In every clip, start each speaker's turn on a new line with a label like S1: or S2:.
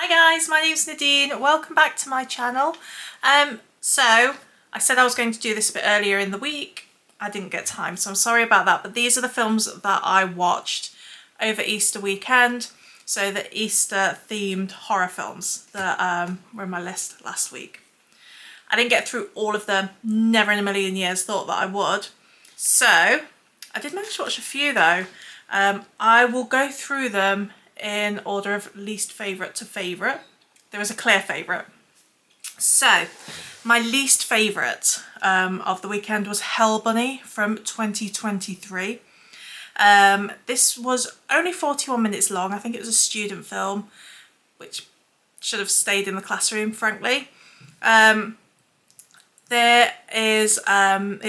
S1: Hi guys, my name's Nadine. Welcome back to my channel. So I said I was going to do this a bit earlier in the week. I didn't get time, so I'm sorry about that. But these are the films that I watched over Easter weekend. So the Easter themed horror films that were on my list last week. I didn't get through all of them, never in a million years thought that I would. So I did manage to watch a few though. I will go through them in order of least favourite to favourite. There is a clear favourite. So my least favourite of the weekend was Hell Bunny from 2023. This was only 41 minutes long. I think it was a student film, which should have stayed in the classroom, frankly. It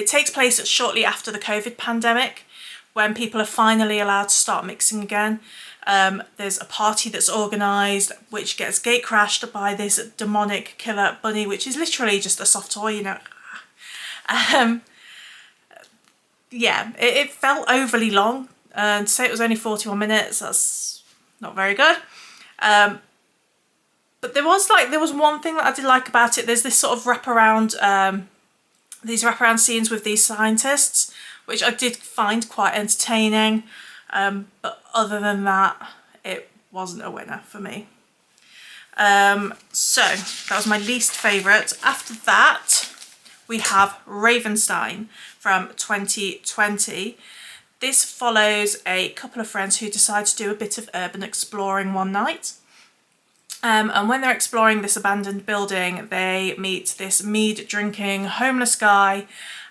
S1: takes place shortly after the COVID pandemic, when people are finally allowed to start mixing again. There's a party that's organised which gets gate crashed by this demonic killer bunny, which is literally just a soft toy, you know. Yeah, it felt overly long. To say it was only 41 minutes, that's not very good. But there was one thing that I did like about it. There's this sort of wraparound, these wraparound scenes with these scientists, which I did find quite entertaining. But other than that, it wasn't a winner for me. So that was my least favourite. After that, we have Ravenstein from 2020. This follows a couple of friends who decide to do a bit of urban exploring one night. And when they're exploring this abandoned building, they meet this mead drinking homeless guy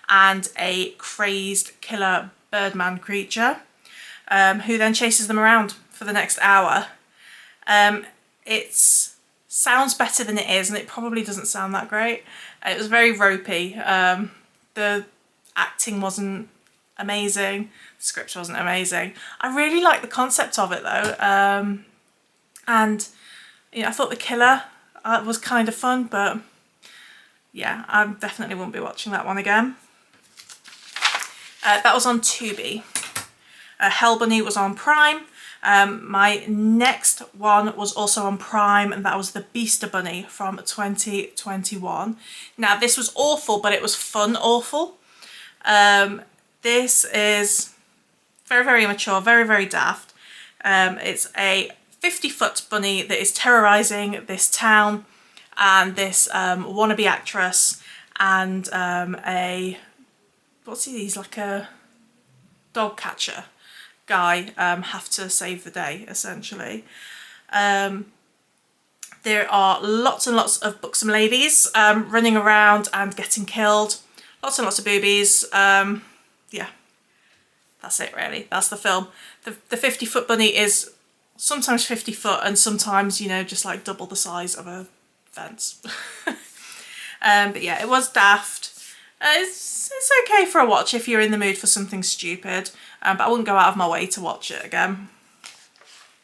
S1: and a crazed killer birdman creature, who then chases them around for the next hour. It sounds better than it is, and it probably doesn't sound that great. It was very ropey. The acting wasn't amazing. The script wasn't amazing. I really liked the concept of it though. And you know, I thought the killer was kind of fun, but yeah, I definitely won't be watching that one again. That was on Tubi. Hell Bunny was on Prime. My next one was also on Prime, and that was The Beaster Bunny from 2021. Now this was awful, but it was fun awful. This is very, very immature, very, very daft. It's a 50-foot bunny that is terrorising this town, and this wannabe actress and he's like a dog catcher guy have to save the day, essentially. There are lots and lots of buxom ladies running around and getting killed. Lots and lots of boobies. Yeah, that's it really. That's the film. The 50-foot bunny is sometimes 50 foot and sometimes, you know, just like double the size of a fence. But yeah, it was daft. It's okay for a watch if you're in the mood for something stupid, but I wouldn't go out of my way to watch it again.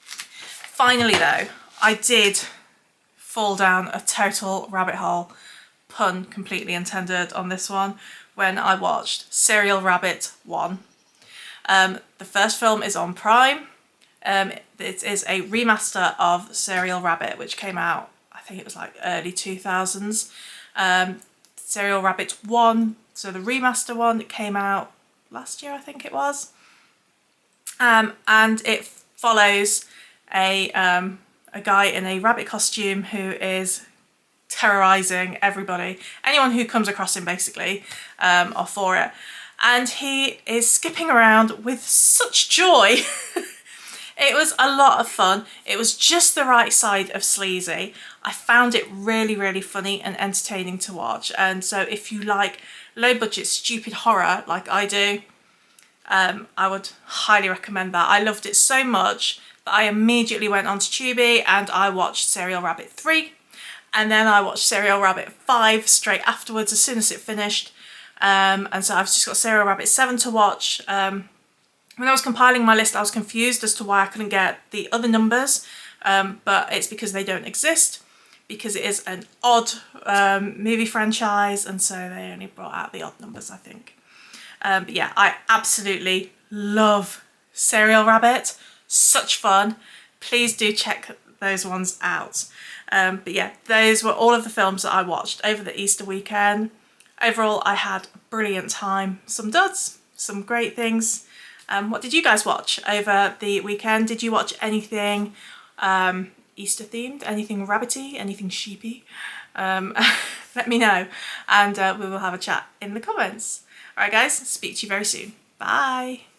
S1: Finally though, I did fall down a total rabbit hole, pun completely intended on this one, when I watched Serial Rabbit 1. The first film is on Prime. It is a remaster of Serial Rabbit, which came out, I think it was like early 2000s. Serial Rabbit 1, so the remaster one, that came out last year, I think it was. And it follows a guy in a rabbit costume who is terrorising everybody, anyone who comes across him basically, are for it. And he is skipping around with such joy. It was a lot of fun. It was just the right side of sleazy. I found it really, really funny and entertaining to watch. And so if you like low budget, stupid horror like I do, I would highly recommend that. I loved it so much that I immediately went onto Tubi and I watched Serial Rabbit 3. And then I watched Serial Rabbit 5 straight afterwards as soon as it finished. And so I've just got Serial Rabbit 7 to watch. When I was compiling my list, I was confused as to why I couldn't get the other numbers, but it's because they don't exist, because it is an odd movie franchise, and so they only brought out the odd numbers, I think. But yeah, I absolutely love Serial Rabbit. Such fun. Please do check those ones out. But yeah, those were all of the films that I watched over the Easter weekend. Overall, I had a brilliant time. Some duds, some great things. What did you guys watch over the weekend? Did you watch anything Easter themed, anything rabbity, anything sheepy? Let me know, and we will have a chat in the comments. Alright guys, speak to you very soon. Bye!